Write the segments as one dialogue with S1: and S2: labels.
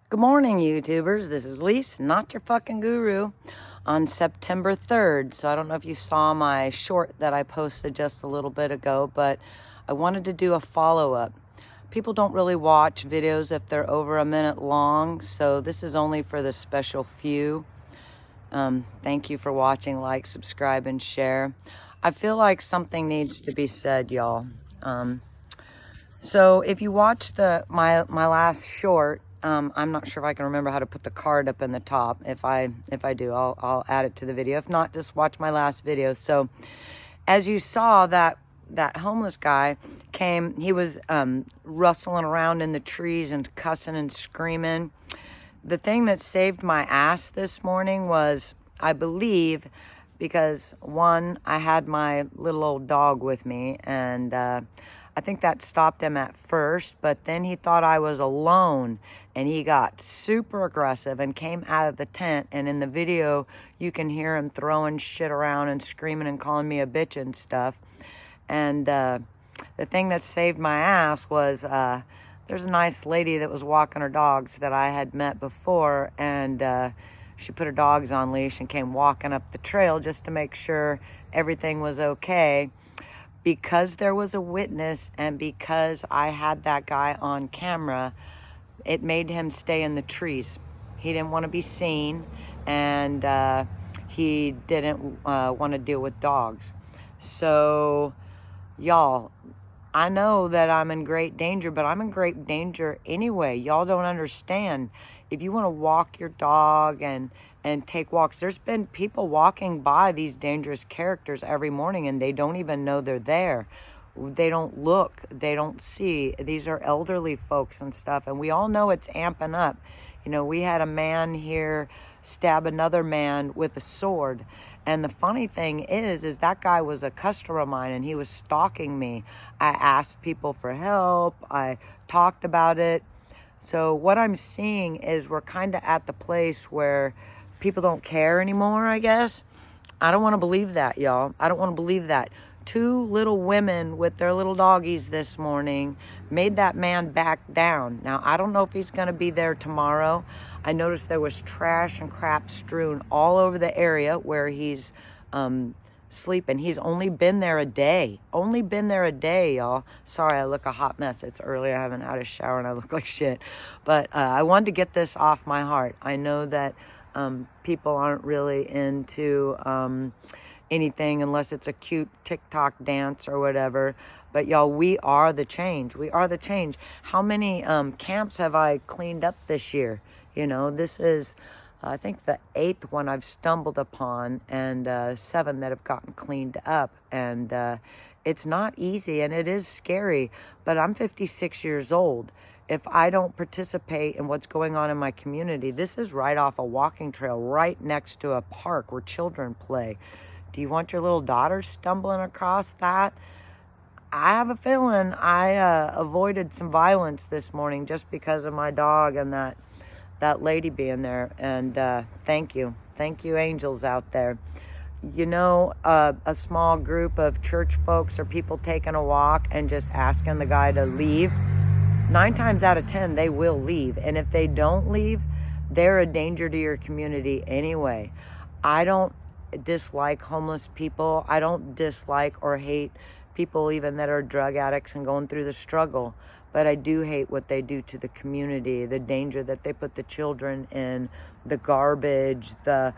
S1: Good morning, YouTubers. This is Lise, not your fucking guru, on September 3rd. So I don't know if you saw my short that I posted just a little bit ago, but I wanted to do a follow-up. People don't really watch videos if they're over a minute long, so this is only for the special few. Thank you for watching, like, subscribe, and share. I feel like something needs to be said, y'all. So if you watch my last short, I'm not sure if I can remember how to put the card up in the top. If I do, I'll add it to the video. If not, just watch my last video. So as you saw, that homeless guy came, he was rustling around in the trees and cussing and screaming. The thing that saved my ass this morning was, I believe, because one, I had my little old dog with me, and I think that stopped him at first, but then he thought I was alone, and he got super aggressive and came out of the tent, and in the video, you can hear him throwing shit around and screaming and calling me a bitch and stuff. And the thing that saved my ass was there's a nice lady that was walking her dogs that I had met before, and she put her dogs on leash and came walking up the trail just to make sure everything was okay. Because there was a witness and because I had that guy on camera, it made him stay in the trees. He didn't want to be seen, and he didn't want to deal with dogs. So, y'all, I know that I'm in great danger, but I'm in great danger anyway. Y'all don't understand. If you want to walk your dog and take walks, there's been people walking by these dangerous characters every morning and they don't even know they're there. They don't look, they don't see. These are elderly folks and stuff, and we all know it's amping up. You know, we had a man here stab another man with a sword, and the funny thing is that guy was a customer of mine and he was stalking me. I asked people for help, I talked about it. So what I'm seeing is we're kind of at the place where people don't care anymore, I guess. I don't want to believe that, y'all. I don't want to believe that. Two little women with their little doggies this morning made that man back down. Now, I don't know if he's going to be there tomorrow. I noticed there was trash and crap strewn all over the area where he's sleeping. He's only been there a day. Only been there a day, y'all. Sorry, I look a hot mess. It's early. I haven't had a shower and I look like shit. But I wanted to get this off my heart. I know that people aren't really into anything unless it's a cute TikTok dance or whatever. But y'all, we are the change. We are the change. How many camps have I cleaned up this year? You know, this is, I think, the 8th one I've stumbled upon, and 7 that have gotten cleaned up. And it's not easy, and it is scary. But I'm 56 years old. If I don't participate in what's going on in my community, this is right off a walking trail, right next to a park where children play. Do you want your little daughter stumbling across that? I have a feeling I avoided some violence this morning just because of my dog and that lady being there. And thank you. Thank you, angels out there. You know, a small group of church folks or people taking a walk and just asking the guy to leave. 9 times out of 10, they will leave. And if they don't leave, they're a danger to your community anyway. I don't dislike homeless people. I don't dislike or hate people even that are drug addicts and going through the struggle. But I do hate what they do to the community, the danger that they put the children in, the garbage, the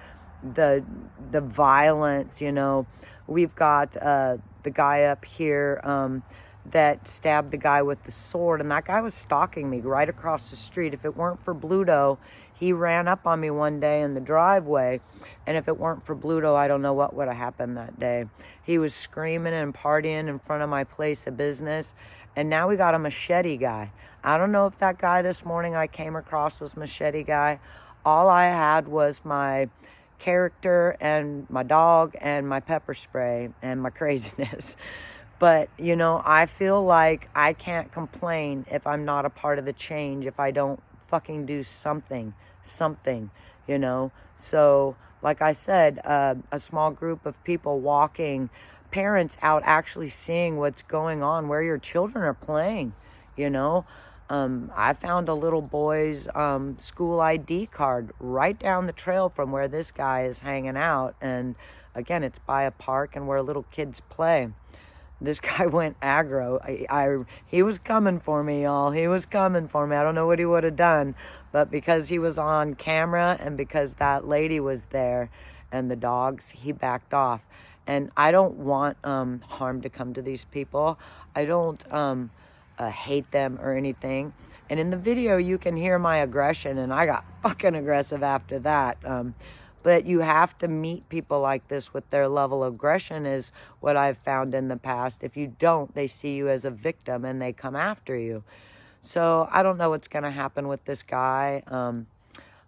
S1: violence, you know. We've got the guy up here that stabbed the guy with the sword, and that guy was stalking me right across the street. If it weren't for Bluto, he ran up on me one day in the driveway, and if it weren't for Bluto, I don't know what would have happened that day. He was screaming and partying in front of my place of business, and now we got a machete guy. I don't know if that guy this morning I came across was machete guy. All I had was my character and my dog and my pepper spray and my craziness. But, you know, I feel like I can't complain if I'm not a part of the change, if I don't fucking do something, you know. So, like I said, a small group of people walking, parents out actually seeing what's going on, where your children are playing, you know. I found a little boy's school ID card right down the trail from where this guy is hanging out. And again, it's by a park and where little kids play. This guy went aggro. He was coming for me, y'all. He was coming for me. I don't know what he would have done, but because he was on camera and because that lady was there and the dogs, he backed off. And I don't want harm to come to these people. I don't hate them or anything. And in the video, you can hear my aggression, and I got fucking aggressive after that. But you have to meet people like this with their level of aggression is what I've found in the past. If you don't, they see you as a victim and they come after you. So I don't know what's going to happen with this guy.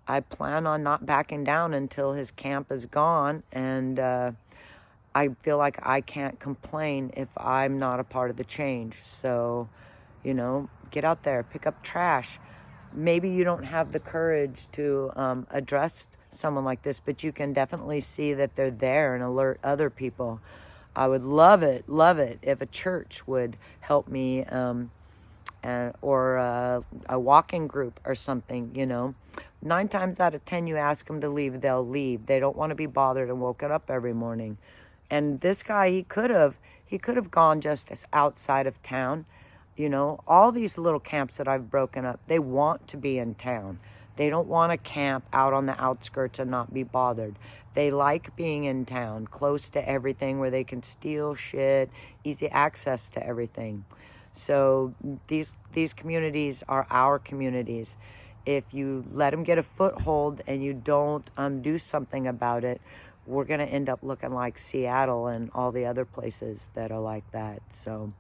S1: I plan on not backing down until his camp is gone. And I feel like I can't complain if I'm not a part of the change. So, you know, get out there, pick up trash. Maybe you don't have the courage to address someone like this, but you can definitely see that they're there and alert other people. I would love it if a church would help me or a walking group or something, you know. 9 times out of 10, you ask them to leave, they'll leave. They don't want to be bothered and woken up every morning. And this guy, he could have gone just as outside of town. You know, all these little camps that I've broken up, they want to be in town. They don't want to camp out on the outskirts and not be bothered. They like being in town, close to everything where they can steal shit, easy access to everything. So these communities are our communities. If you let them get a foothold and you don't do something about it, we're going to end up looking like Seattle and all the other places that are like that. So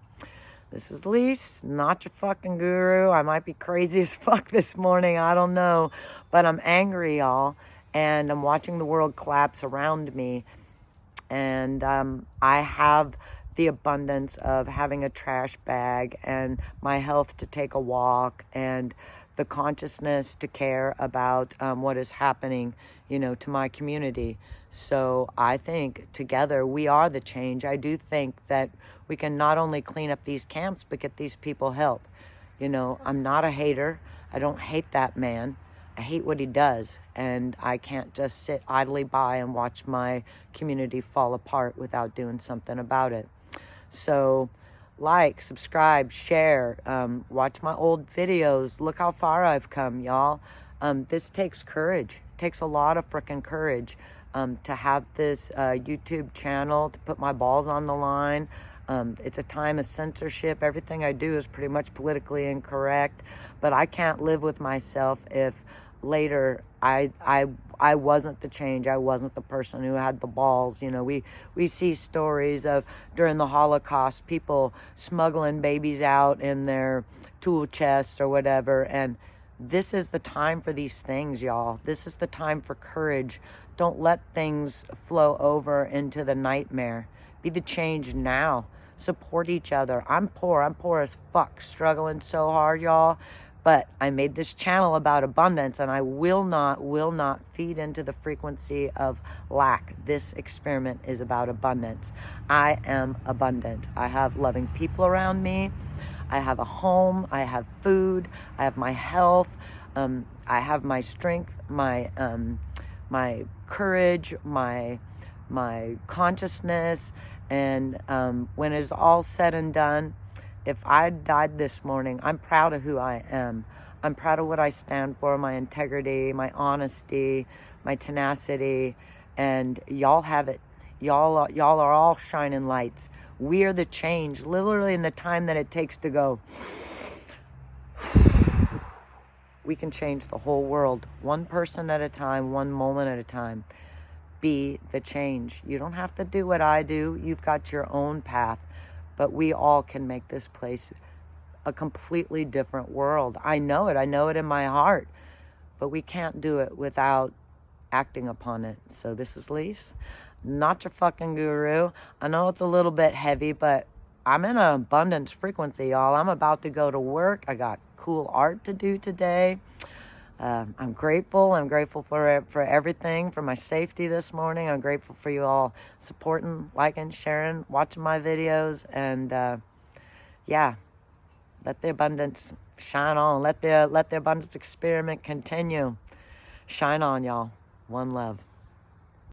S1: this is Lise, not your fucking guru. I might be crazy as fuck this morning. I don't know. But I'm angry, y'all. And I'm watching the world collapse around me. And I have the abundance of having a trash bag and my health to take a walk and the consciousness to care about what is happening, you know, to my community. So I think together we are the change. I do think that we can not only clean up these camps, but get these people help. You know, I'm not a hater. I don't hate that man. I hate what he does. And I can't just sit idly by and watch my community fall apart without doing something about it. So like, subscribe, share, watch my old videos. Look how far I've come, y'all. This takes courage. It takes a lot of freaking courage to have this YouTube channel, to put my balls on the line. It's a time of censorship. Everything I do is pretty much politically incorrect, but I can't live with myself if later I wasn't the change. I wasn't the person who had the balls. You know, we see stories of during the Holocaust, people smuggling babies out in their tool chest or whatever. And this is the time for these things, y'all. This is the time for courage. Don't let things flow over into the nightmare. Be the change now. Support each other. I'm poor as fuck, struggling so hard, y'all. But I made this channel about abundance, and I will not feed into the frequency of lack. This experiment is about abundance. I am abundant. I have loving people around me. I have a home. I have food. I have my health. I have my strength, my courage, my consciousness. And when it's all said and done, if I died this morning, I'm proud of who I am. I'm proud of what I stand for, my integrity, my honesty, my tenacity, and y'all have it. Y'all are all shining lights. We are the change, literally in the time that it takes to go. We can change the whole world, one person at a time, one moment at a time. Be the change. You don't have to do what I do. You've got your own path. But we all can make this place a completely different world. I know it in my heart. But we can't do it without acting upon it. So this is Lise, not your fucking guru. I know it's a little bit heavy, but I'm in an abundance frequency, y'all. I'm about to go to work. I got cool art to do today. I'm grateful. I'm grateful for everything, for my safety this morning. I'm grateful for you all supporting, liking, sharing, watching my videos. And yeah, Let the abundance shine on. Let the abundance experiment continue. Shine on, y'all. One love.